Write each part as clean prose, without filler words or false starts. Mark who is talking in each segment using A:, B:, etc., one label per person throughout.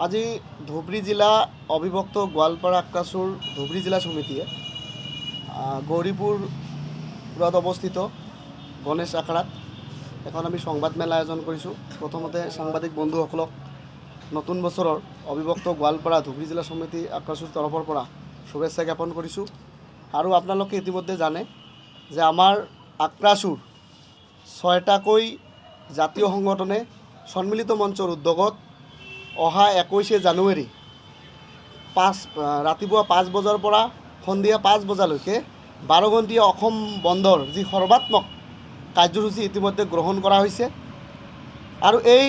A: আজি ধুবৰী জিলা অবিভক্ত গোৱালপাৰা আক্ৰাসুৰ ধুবৰী জিলা সমিতিয়ে গৌৰীপুৰত অৱস্থিত গণেশ আখড়াত এখন আমি সংবাদ মেলা আয়োজন কৰিছোঁ। প্ৰথমতে সাংবাদিক বন্ধুসকলক নতুন বছৰৰ অবিভক্ত গোৱালপাৰা ধুবৰী জিলা সমিতি আক্ৰাসুৰ তৰফৰ পৰা শুভেচ্ছা জ্ঞাপন কৰিছোঁ। আৰু আপোনালোকে ইতিমধ্যে জানে যে আমাৰ আক্ৰাসুৰ 6টাকৈ জাতীয় সংগঠনে সন্মিলিত মঞ্চৰ উদ্যোগত অহা 21 জানুৱাৰী ৰাতিপুৱা 5 বজাৰ পৰা সন্ধিয়া 5 বজালৈকে 12 ঘণ্টীয়া অসম বন্ধৰ যি সৰ্বাত্মক কাৰ্যসূচী ইতিমধ্যে গ্ৰহণ কৰা হৈছে। আৰু এই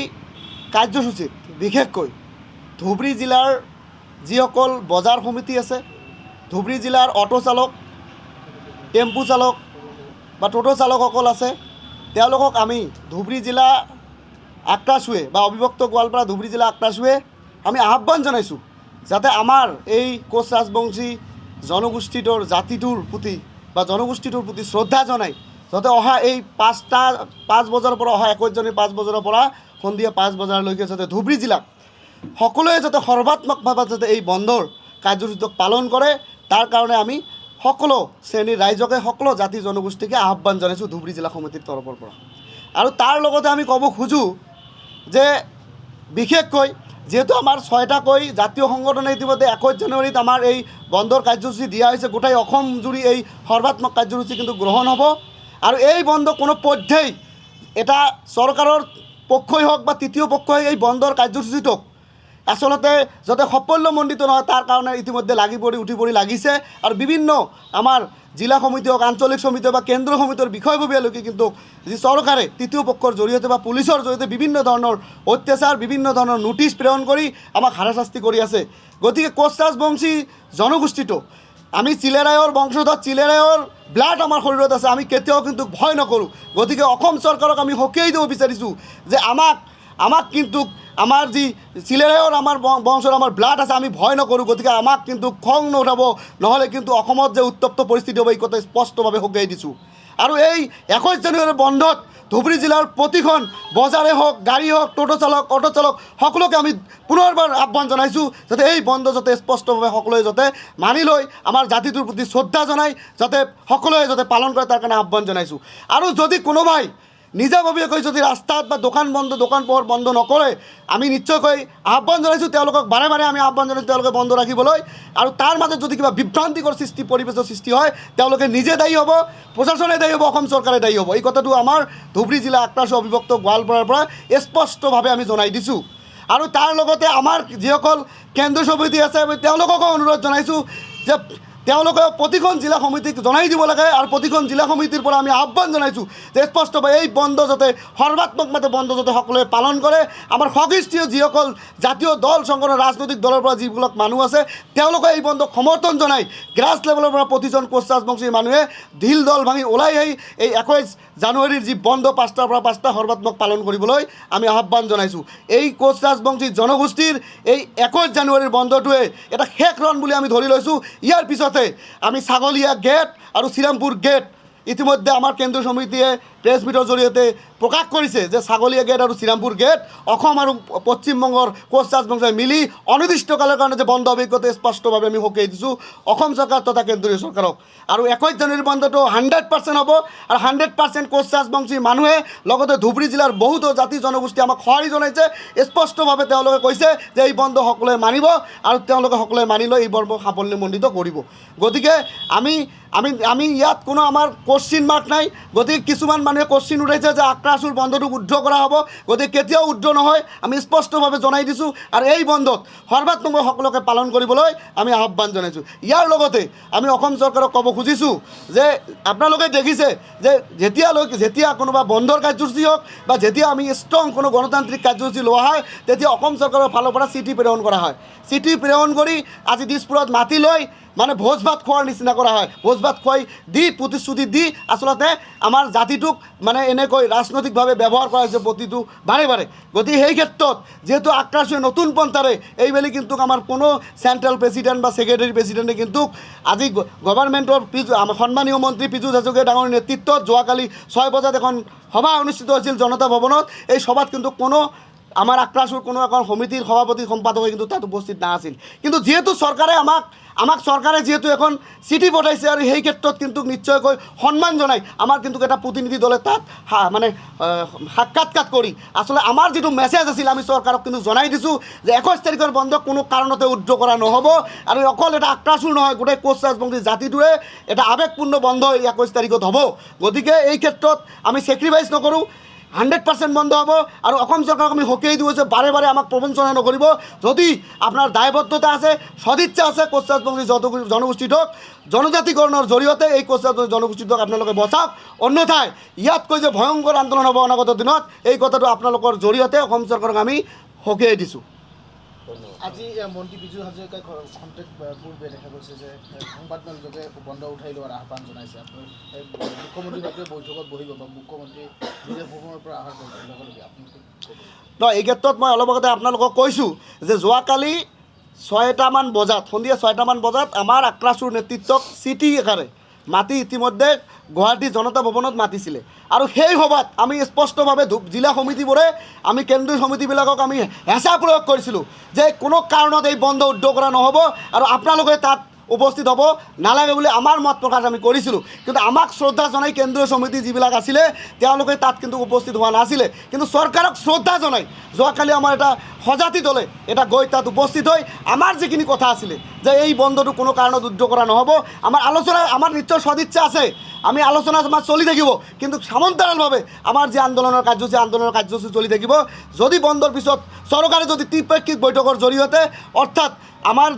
A: কাৰ্যসূচীত বিশেষকৈ ধুবৰী জিলাৰ যিসকল বজাৰ সমিতি আছে, ধুবৰী জিলাৰ অটো চালক, টেম্পু চালক বা টোটো চালকসকল আছে, তেওঁলোকক আমি ধুবৰী জিলা আক্ৰাসুৱে বা অবিভক্ত গোৱালপাৰা ধুবৰী জিলা আক্ৰাসুৱে আমি আহ্বান জনাইছোঁ যাতে আমাৰ এই কোচ ৰাজবংশী জনগোষ্ঠীটোৰ জাতিটোৰ প্ৰতি বা জনগোষ্ঠীটোৰ প্ৰতি শ্ৰদ্ধা জনাই যাতে অহা এই 5 বজাৰ পৰা অহা 21 জানুৱাৰী 5 বজাৰ পৰা সন্ধিয়া 5 বজালৈকে যাতে ধুবৰী জিলাক সকলোৱে যাতে সৰ্বাত্মকভাৱে যাতে এই বন্ধৰ কাৰ্যসূচীটো পালন কৰে, তাৰ কাৰণে আমি সকলো শ্ৰেণীৰ ৰাইজকে সকলো জাতি জনগোষ্ঠীকে আহ্বান জনাইছোঁ ধুবৰী জিলা সমিতিৰ তৰফৰ পৰা। আৰু তাৰ লগতে আমি ক'ব খোজোঁ যে বিশেষকৈ যেহেতু আমাৰ 6টাকৈ জাতীয় সংগঠনে ইতিমধ্যে 21 জানুৱাৰীত আমাৰ এই বন্ধৰ কাৰ্যসূচী দিয়া হৈছে, গোটেই অসম জুৰি এই সৰ্বাত্মক কাৰ্যসূচী কিন্তু গ্ৰহণ হ'ব। আৰু এই বন্ধ কোনো পধ্যেই এটা চৰকাৰৰ পক্ষই হওক বা তৃতীয় পক্ষই এই বন্ধৰ কাৰ্যসূচীটোক আচলতে যাতে সাফল্যমণ্ডিত নহয় তাৰ কাৰণে ইতিমধ্যে উঠি পৰি লাগিছে। আৰু বিভিন্ন আমাৰ জিলা সমিতি হওক, আঞ্চলিক সমিতি বা কেন্দ্ৰীয় সমিতিৰ বিষয়ববীয়ালৈকে কিন্তু যি চৰকাৰে তৃতীয় পক্ষৰ জৰিয়তে বা পুলিচৰ জৰিয়তে বিভিন্ন ধৰণৰ অত্যাচাৰ, বিভিন্ন ধৰণৰ নোটিছ প্ৰেৰণ কৰি আমাক হাৰাশাস্তি কৰি আছে। গতিকে কোচ ৰাজবংশী জনগোষ্ঠীটো আমি চিলেৰায়ৰ বংশধৰ, চিলেৰায়ৰ ব্লাড আমাৰ শৰীৰত আছে, আমি কেতিয়াও কিন্তু ভয় নকৰোঁ। গতিকে অসম চৰকাৰক আমি সকীয়াই দিব বিচাৰিছোঁ যে আমাক কিন্তু আমাৰ যি চিলেৰায়ৰ আমাৰ বংশৰ আমাৰ ব্লাড আছে, আমি ভয় নকৰোঁ। গতিকে আমাক কিন্তু খং নুঠাব, নহ'লে কিন্তু অসমত যে উত্তপ্ত পৰিস্থিতি হ'ব এই কথা স্পষ্টভাৱে সকীয়াই দিছোঁ। আৰু এই 21 জানুৱাৰীৰ বন্ধত ধুবৰী জিলাৰ প্ৰতিখন বজাৰে হওক, গাড়ী হওক, টোটো চালক, অটো চালক সকলোকে আমি পুনৰবাৰ আহ্বান জনাইছোঁ যাতে এই বন্ধ যাতে স্পষ্টভাৱে সকলোৱে যাতে মানি লৈ আমাৰ জাতিটোৰ প্ৰতি শ্ৰদ্ধা জনাই যাতে সকলোৱে যাতে পালন কৰে, তাৰ কাৰণে আহ্বান জনাইছোঁ। আৰু যদি কোনোবাই নিজাববীয়াকৈ যদি ৰাস্তাত বা দোকান পোহাৰ বন্ধ নকৰে, আমি নিশ্চয়কৈ আহ্বান জনাইছোঁ তেওঁলোকক, বাৰে আমি আহ্বান জনাইছোঁ তেওঁলোকে বন্ধ ৰাখিবলৈ। আৰু তাৰ মাজত যদি কিবা বিভ্ৰান্তিকৰ পৰিৱেশৰ সৃষ্টি হয়, তেওঁলোকে নিজে দায়ী হ'ব, প্ৰশাসনে দায়ী হ'ব, অসম চৰকাৰে দায়ী হ'ব। এই কথাটো আমাৰ ধুবৰী জিলা আক্ৰাসু অবিভক্ত গোৱালপাৰাৰ পৰা স্পষ্টভাৱে আমি জনাই দিছোঁ। আৰু তাৰ লগতে আমাৰ যিসকল কেন্দ্ৰীয় সমিতি আছে তেওঁলোককো অনুৰোধ জনাইছোঁ যে তেওঁলোকে প্ৰতিখন জিলা সমিতিক জনাই দিব লাগে। আৰু প্ৰতিখন জিলা সমিতিৰ পৰা আমি আহ্বান জনাইছোঁ যে স্পষ্টভাৱে এই বন্ধ যাতে সৰ্বাত্মকভাৱে বন্ধ যাতে সকলোৱে পালন কৰে। আমাৰ সক্ৰিয় যিসকল জাতীয় দল সংগঠন ৰাজনৈতিক দলৰ পৰা যিবিলাক মানুহ আছে তেওঁলোকে এই বন্ধক সমৰ্থন জনাই গ্ৰাছ লেভেলৰ পৰা প্ৰতিজন কোচ ৰাজবংশীৰ মানুহে ঢিল দল ভাঙি ওলাই আহি এই 21 জানুৱাৰীৰ যি বন্ধ 5টাৰ পৰা 5টা সৰ্বাত্মক পালন কৰিবলৈ আমি আহ্বান জনাইছোঁ। এই কোচ ৰাজবংশী জনগোষ্ঠীৰ এই 21 জানুৱাৰীৰ বন্ধটোৱে এটা শেষ ৰণ বুলি আমি ধৰি লৈছোঁ। ইয়াৰ পিছতে আমি ছাগলীয়া গেট আৰু শ্ৰীৰামপুৰ গেট ইতিমধ্যে আমাৰ কেন্দ্ৰীয় সমিতিয়ে প্ৰেছ মিটৰ জৰিয়তে প্ৰকাশ কৰিছে যে ছাগলীয়া গেট আৰু শ্ৰীৰামপুৰ গেট অসম আৰু পশ্চিমবংগৰ কোচ ৰাজবংশই মিলি অনিৰ্দিষ্টকালৰ কাৰণে যে বন্ধ অভিজ্ঞতা স্পষ্টভাৱে আমি সকীয়াই দিছোঁ অসম চৰকাৰ তথা কেন্দ্ৰীয় চৰকাৰক। আৰু 21 জানুৱাৰীৰ বন্ধটো 100% হ'ব। আৰু 100% কোচ ৰাজবংশীৰ মানুহে লগতে ধুবৰী জিলাৰ বহুতো জাতি জনগোষ্ঠী আমাক সঁহাৰি জনাইছে। স্পষ্টভাৱে তেওঁলোকে কৈছে যে এই বন্ধ সকলোৱে মানিব আৰু তেওঁলোকে সকলোৱে মানি লৈ এই বন্ধ সাফল্যমণ্ডিত কৰিব। গতিকে আমি ইয়াত কোনো আমাৰ কোশ্চিন মাৰ্ক নাই। গতিকে কিছুমান মানুহে কোশ্চিন উঠাইছে যে আক্ৰাসুৰ বন্ধটোক উদ্ধ কৰা হ'ব, গতিকে কেতিয়াও উদ্ধ নহয়, আমি স্পষ্টভাৱে জনাই দিছোঁ। আৰু এই বন্ধত সৰ্বাত্মকভাৱে সকলোকে পালন কৰিবলৈ আমি আহ্বান জনাইছোঁ। ইয়াৰ লগতে আমি অসম চৰকাৰক ক'ব খুজিছোঁ যে আপোনালোকে দেখিছে যে যেতিয়া কোনোবা বন্ধৰ কাৰ্যসূচী হওক বা যেতিয়া আমি ষ্ট্ৰং কোনো গণতান্ত্ৰিক কাৰ্যসূচী লোৱা হয় তেতিয়া অসম চৰকাৰৰ ফালৰ পৰা চিঠি প্ৰেৰণ কৰা হয়। চিঠি প্ৰেৰণ কৰি আজি দিছপুৰত মাতি লৈ মানে ভোজ ভাত খোৱাৰ নিচিনা কৰা হয়। ভোজ ভাত খুৱাই দি প্ৰতিশ্ৰুতি দি আচলতে আমাৰ জাতিটোক মানে এনেকৈ ৰাজনৈতিকভাৱে ব্যৱহাৰ কৰা হৈছে প্ৰতিটো বাৰে। গতিকে সেই ক্ষেত্ৰত যিহেতু আক্ৰাসুৱে নতুন পন্থাৰে এইবেলি কিন্তু আমাৰ কোনো চেণ্ট্ৰেল প্ৰেছিডেণ্ট বা ছেক্ৰেটাৰী প্ৰেছিডেণ্টে কিন্তু আজি গভৰ্ণমেণ্টৰ আমাৰ সন্মানীয় মন্ত্ৰী পীযুষ হাজৰিকা ডাঙৰ নেতৃত্বত যোৱাকালি 6 বজাত এখন সভা অনুষ্ঠিত হৈছিল জনতা ভৱনত। এই সভাত কিন্তু কোনো আমাৰ আক্ৰাসুৰ কোনো এখন সমিতিৰ সভাপতি সম্পাদকে কিন্তু তাত উপস্থিত নাছিল। কিন্তু যেহেতু চৰকাৰে আমাক চৰকাৰে যেহেতু এখন চিঠি পঠাইছে আৰু সেই ক্ষেত্ৰত কিন্তু নিশ্চয়কৈ সন্মান জনাই আমাৰ কিন্তু এটা প্ৰতিনিধি দলে তাত মানে সাক্ষাৎকাৰ কৰি আচলতে আমাৰ যিটো মেছেজ আছিল আমি চৰকাৰক কিন্তু জনাই দিছোঁ যে 21 তাৰিখৰ বন্ধ কোনো কাৰণতে উইথড্ৰ কৰা নহ'ব আৰু অকল এটা আক্ৰাসুৰ নহয়, গোটেই কোচ ৰাজবংশী জাতিটোৱে এটা আৱেগপূৰ্ণ বন্ধ 21 তাৰিখত হ'ব। গতিকে এই ক্ষেত্ৰত আমি ছেক্ৰিফাইচ নকৰোঁ, 100% বন্ধ হ'ব। আৰু অসম চৰকাৰক আমি সকীয়াই দিওঁ যে বাৰে বাৰে আমাক প্ৰবঞ্চনা নকৰিব। যদি আপোনাৰ দায়বদ্ধতা আছে, সদিচ্ছা আছে, কোচ ৰাজবংশী জনগোষ্ঠীটোক জনজাতিকৰণৰ জৰিয়তে এই কোচ ৰাজবংশী জনগোষ্ঠীটোক আপোনালোকে বচাওক। অন্যথাই ইয়াতকৈ যে ভয়ংকৰ আন্দোলন হ'ব অনাগত দিনত, এই কথাটো আপোনালোকৰ জৰিয়তে অসম চৰকাৰক আমি সকীয়াই দিছোঁ।
B: আজি মন্ত্ৰী বিজু হাজৰিকাই খন্তেক পূৰ্বে দেখা গৈছে যে সংবাদমেলযোগে বন্ধ উঠাই লোৱাৰ আহ্বান জনাইছে। আপোনাৰ মুখ্যমন্ত্ৰীগৰাকীয়ে বৈঠকত বহিব বা মুখ্যমন্ত্ৰী বিদেশ ভ্ৰমণৰ পৰা অহাৰ লগে আপুনি
A: এই ক্ষেত্ৰত মই অলপ আগতে আপোনালোকক কৈছোঁ যে যোৱাকালি 6টামান বজাত, সন্ধিয়া 6টামান বজাত আমাৰ আক্ৰাসুৰ নেতৃত্বক চিঠি আকাৰে মাতি ইতিমধ্যে গুৱাহাটী জনতা ভৱনত মাতিছিলে। আৰু সেই সভাত আমি স্পষ্টভাৱে জিলা সমিতিবোৰে আমি কেন্দ্ৰীয় সমিতিবিলাকক আমি হেঁচা প্ৰয়োগ কৰিছিলোঁ যে কোনো কাৰণত এই বন্ধ উইথড্ৰ কৰা নহ'ব আৰু আপোনালোকে তাত উপস্থিত হ'ব নালাগে বুলি আমাৰ মত প্ৰকাশ আমি কৰিছিলোঁ। কিন্তু আমাক শ্ৰদ্ধা জনাই কেন্দ্ৰীয় সমিতি যিবিলাক আছিলে তেওঁলোকে তাত কিন্তু উপস্থিত হোৱা নাছিলে। কিন্তু চৰকাৰক শ্ৰদ্ধা জনাই যোৱাকালি আমাৰ এটা সজাতি দলে এটা গৈ তাত উপস্থিত হৈ আমাৰ যিখিনি কথা আছিলে যে এই বন্ধটো কোনো কাৰণত উইথড্ৰ কৰা নহ'ব, আমাৰ আলোচনা, আমাৰ নিশ্চয় সদিচ্ছা আছে, আমি আলোচনা আমাৰ চলি থাকিব। কিন্তু সমান্তৰালভাৱে আমাৰ যি আন্দোলনৰ কাৰ্যসূচী চলি থাকিব। যদি বন্ধৰ পিছত চৰকাৰে যদি ত্ৰিপাক্ষিক বৈঠকৰ জৰিয়তে অৰ্থাৎ আমাৰ